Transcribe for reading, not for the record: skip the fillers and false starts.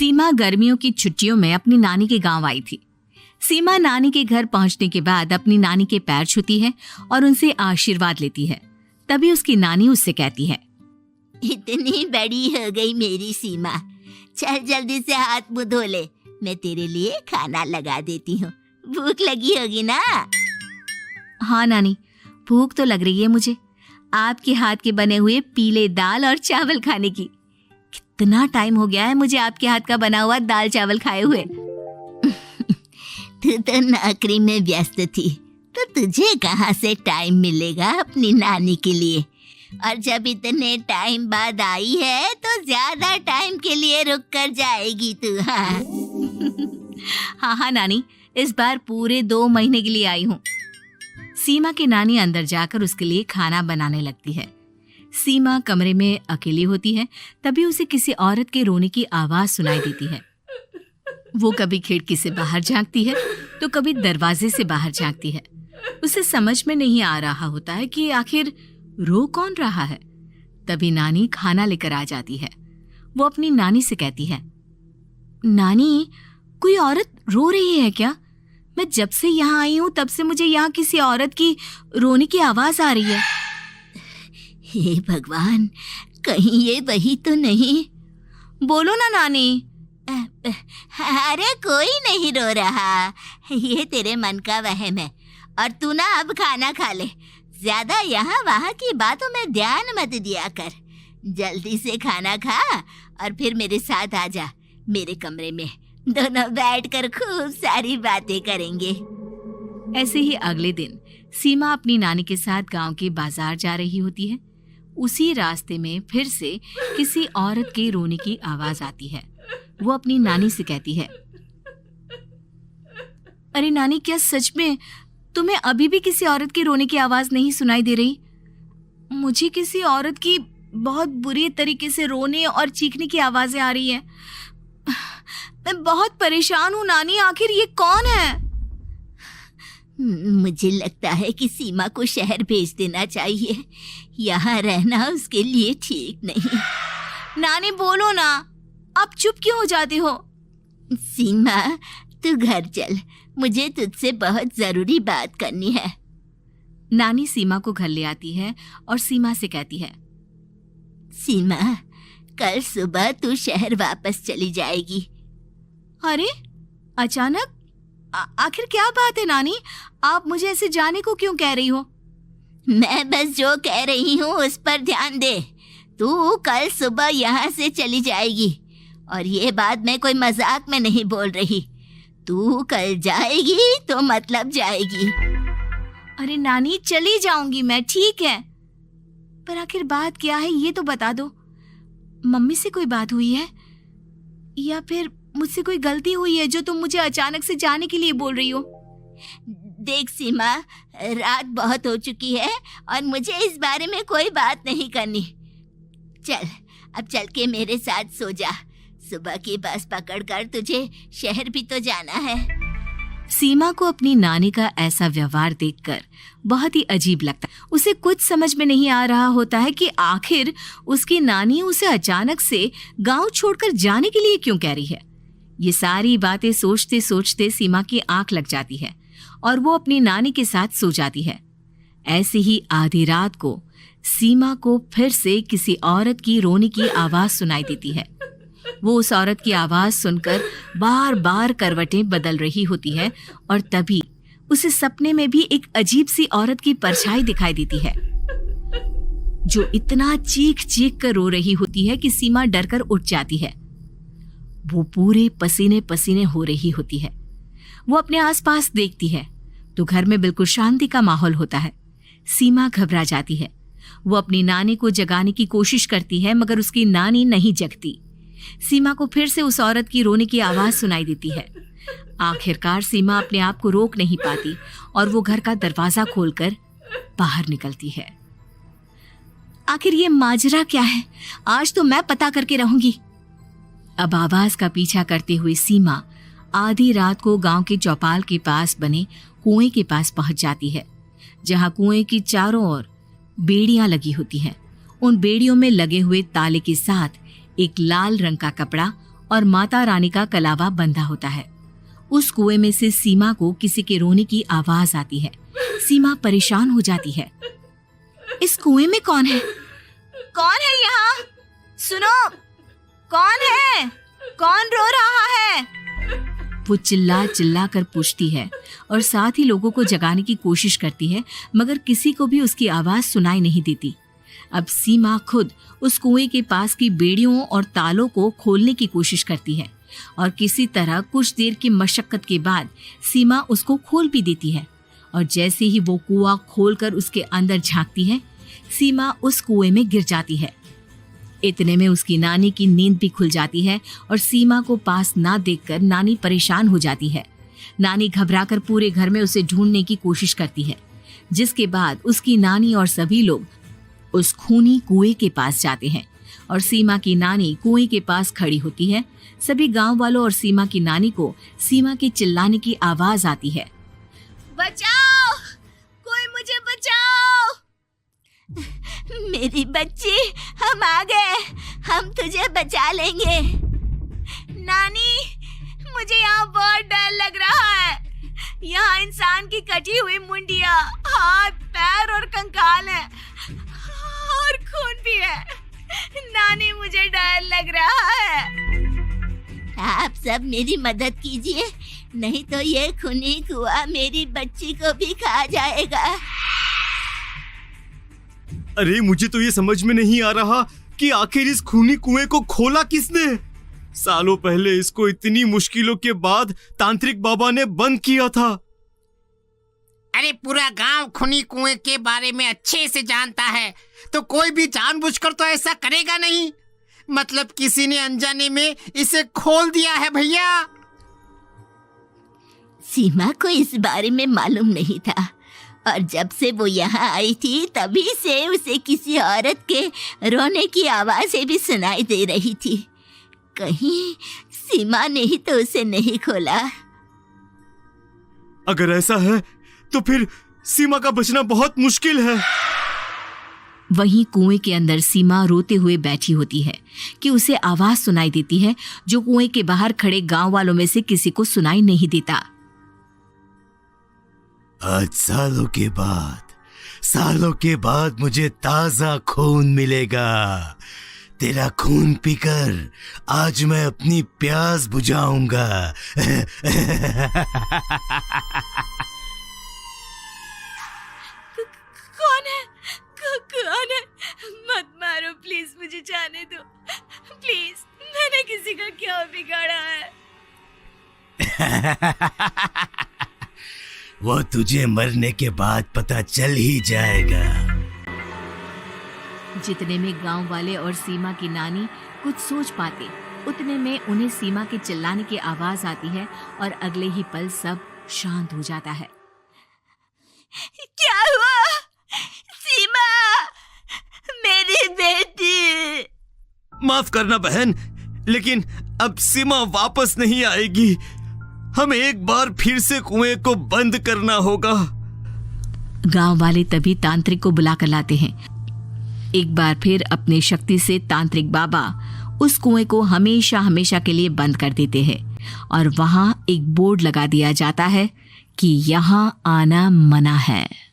सीमा गर्मियों की छुट्टियों में अपनी नानी के गांव आई थी। सीमा नानी के घर पहुंचने के बाद अपनी नानी के पैर छूती है और उनसे आशीर्वाद लेती है। तभी उसकी नानी उससे कहती है, इतनी बड़ी हो गई मेरी सीमा, चल जल्दी से हाथ मुंह धो ले, मैं तेरे लिए खाना लगा देती हूँ। भूख लगी होगी ना? हाँ नानी, भूख तो लग रही है मुझे, आपके हाथ के बने हुए पीले दाल और चावल खाने की। कितना टाइम हो गया है मुझे आपके हाथ का बना हुआ दाल चावल खाए हुए। तू तो नौकरी में व्यस्त थी, तो तुझे कहाँ से टाइम मिलेगा अपनी नानी के लिए? और जब इतने टाइम बाद आई है तो ज्यादा टाइम के लिए रुक कर जाएगी तू। हाँ नानी, इस बार पूरे 2 महीने के लिए आई हूँ। सीमा की नानी अंदर जाकर उसके लिए खाना बनाने लगती है। सीमा कमरे में अकेली होती है। तभी उसे किसी औरत के रोने की आवाज सुनाई देती है। वो कभी खिड़की से बाहर झांकती है तो कभी दरवाजे से बाहर झांकती है। उसे समझ में नहीं आ रहा होता है कि आखिर रो कौन रहा है। तभी नानी खाना लेकर आ जाती है। वो अपनी नानी से कहती है, नानी, कोई औरत रो रही है क्या? मैं जब से यहाँ आई हूँ तब से मुझे यहाँ किसी औरत की रोने की आवाज आ रही है। हे भगवान, कहीं ये वही तो नहीं? बोलो ना नानी। अरे कोई नहीं रो रहा, ये तेरे मन का वहम है। और तू ना अब खाना खा ले, ज्यादा यहाँ वहाँ की बातों में ध्यान मत दिया कर। जल्दी से खाना खा और फिर मेरे साथ आ जा मेरे कमरे में, दोनों बैठकर खूब सारी बातें करेंगे। ऐसे ही अगले दिन सीमा अपनी नानी के साथ गांव के बाजार जा रही होती है। उसी रास्ते में फिर से किसी औरत के रोने की आवाज आती है। वो अपनी नानी से कहती है, अरे नानी, क्या सच में तुम्हें अभी भी किसी औरत के रोने की आवाज नहीं सुनाई दे रही? मुझे किसी औरत की बहुत बुरी तरीके से रोने और चीखने की आवाजें आ रही हैं। मैं बहुत परेशान हूँ नानी, आखिर ये कौन है? मुझे लगता है कि सीमा को शहर भेज देना चाहिए, यहाँ रहना उसके लिए ठीक नहीं। नानी बोलो ना, आप चुप क्यों हो जाते हो? सीमा, तू घर चल, मुझे तुझसे बहुत जरूरी बात करनी है। नानी सीमा को घर ले आती है और सीमा से कहती है, सीमा, कल सुबह तू शहर वापस चली जाएगी। अरे अचानक? आखिर क्या बात है नानी, आप मुझे ऐसे जाने को क्यों कह रही हो? मैं बस जो कह रही हूँ उस पर ध्यान दे। तू कल सुबह यहाँ से चली जाएगी, और ये बात मैं कोई मजाक में नहीं बोल रही। तू कल जाएगी तो मतलब जाएगी। अरे नानी, चली जाऊंगी मैं, ठीक है, पर आखिर बात क्या है ये तो बता दो। मम्मी से कोई बात हुई है या फिर मुझसे कोई गलती हुई है जो तुम मुझे अचानक से जाने के लिए बोल रही हो? देख सीमा, रात बहुत हो चुकी है और मुझे इस बारे में कोई बात नहीं करनी। चल, अब चल के मेरे साथ सो जा। सुबह की बस पकड़कर तुझे शहर भी तो जाना है। सीमा को अपनी नानी का ऐसा व्यवहार देखकर बहुत ही अजीब लगता है। उसे कुछ समझ में नहीं आ रहा होता है कि आखिर उसकी नानी उसे अचानक से गांव छोड़कर जाने के लिए क्यों कह रही है। ये सारी बातें सोचते सोचते सीमा की आंख लग जाती है और वो अपनी नानी के साथ सो जाती है। ऐसे ही आधी रात को सीमा को फिर से किसी औरत की रोने की आवाज सुनाई देती है। वो उस औरत की आवाज सुनकर बार बार करवटें बदल रही होती है और तभी उसे सपने में भी एक अजीब सी औरत की परछाई दिखाई देती है, जो इतना चीख चीख कर रो रही होती है कि सीमा डरकर उठ जाती है। वो पूरे पसीने पसीने हो रही होती है। वो अपने आसपास देखती है तो घर में बिल्कुल शांति का माहौल होता है। सीमा घबरा जाती है। वो अपनी नानी को जगाने की कोशिश करती है मगर उसकी नानी नहीं जगती। सीमा को फिर से उस औरत की रोने की आवाज सुनाई देती है। आखिरकार सीमा अपने आप को रोक नहीं पाती और वो घर का दरवाजा खोलकर बाहर निकलती है। आखिर ये माजरा क्या है? आज तो मैं पता करके रहूंगी। अब आवाज का पीछा करते हुए सीमा आधी रात को गांव के चौपाल के पास बने कुएं के पास पहुंच जाती है, जहां कुएं की चारों ओर बेड़ियां लगी होती हैं। उन बेड़ियों में लगे हुए ताले के साथ एक लाल रंग का कपड़ा और माता रानी का कलावा बंधा होता है। उस कुएं में से सीमा को किसी के रोने की आवाज आती है। सीमा परेशान हो जाती है। इस कुएं में कौन है? कौन है यहाँ? सुनो, कौन है? कौन रो रहा है? वो चिल्ला चिल्ला कर पूछती है और साथ ही लोगों को जगाने की कोशिश करती है, मगर किसी को भी उसकी आवाज सुनाई नहीं देती। अब सीमा खुद उस कुएं के पास की बेड़ियों और तालों को खोलने की कोशिश करती है और किसी तरह कुछ देर की मशक्कत के बाद सीमा उसको खोल भी देती है। और जैसे ही वो कुआं खोलकर उसके अंदर झांकती है, सीमा उस कुएं में गिर जाती है। इतने में उसकी नानी की नींद भी खुल जाती है और सीमा को पास ना देखकर नानी परेशान हो जाती है। नानी घबराकर पूरे घर में उसे ढूंढने की कोशिश करती है, जिसके बाद उसकी नानी और सभी लोग उस खूनी कुएं के पास जाते हैं और सीमा की नानी कुएं के पास खड़ी होती है। सभी गांव वालों और सीमा की नानी को सीमा के चिल्लाने की आवाज आती है, बचाओ, कोई मुझे बचाओ। मेरी बच्ची, हम आ गए, हम तुझे बचा लेंगे। नानी, मुझे यहाँ बहुत डर लग रहा है। यहाँ इंसान की कटी हुई मुंडिया, हाथ, पैर और कंकाल है और खून भी है। नानी, मुझे डर लग रहा है। आप सब मेरी मदद कीजिए, नहीं तो ये खूनी कुआं मेरी बच्ची को भी खा जाएगा। अरे मुझे तो ये समझ में नहीं आ रहा कि आखिर इस खूनी कुएं को खोला किसने। सालों पहले इसको इतनी मुश्किलों के बाद तांत्रिक बाबा ने बंद किया था। अरे पूरा गांव खूनी कुएं के बारे में अच्छे से जानता है, तो कोई भी जानबूझकर तो ऐसा करेगा नहीं। मतलब किसी ने अनजाने में इसे खोल दिया है भैया। सीमा को इस बारे में मालूम नहीं था और जब से वो यहाँ आई थी तभी से उसे किसी औरत के रोने की आवाज़ें भी सुनाई दे रही थी। कहीं सीमा ने ही तो उसे नहीं खोला। अगर ऐसा है तो फिर सीमा का बचना बहुत मुश्किल है। वहीं कुएं के अंदर सीमा रोते हुए बैठी होती है कि उसे आवाज सुनाई देती है जो कुएं के बाहर खड़े गांव वालों में से किसी को सुनाई नहीं देता। आज सालों के बाद मुझे ताजा खून मिलेगा। तेरा खून पीकर आज मैं अपनी प्यास बुझाऊंगा। कौन है? मत मारो प्लीज, मुझे जाने दो प्लीज। मैंने किसी का क्या बिगाड़ा है? वो तुझे मरने के बाद पता चल ही जाएगा। जितने में गांव वाले और सीमा की नानी कुछ सोच पाते, उतने में उन्हें सीमा के चिल्लाने की आवाज आती है और अगले ही पल सब शांत हो जाता है। क्या हुआ? सीमा, मेरी बेटी। माफ करना बहन, लेकिन अब सीमा वापस नहीं आएगी। हमें एक बार फिर से कुएं को बंद करना होगा। गांव वाले तभी तांत्रिक को बुला कर लाते हैं। एक बार फिर अपनी शक्ति से तांत्रिक बाबा उस कुएं को हमेशा हमेशा के लिए बंद कर देते हैं और वहां एक बोर्ड लगा दिया जाता है कि यहाँ आना मना है।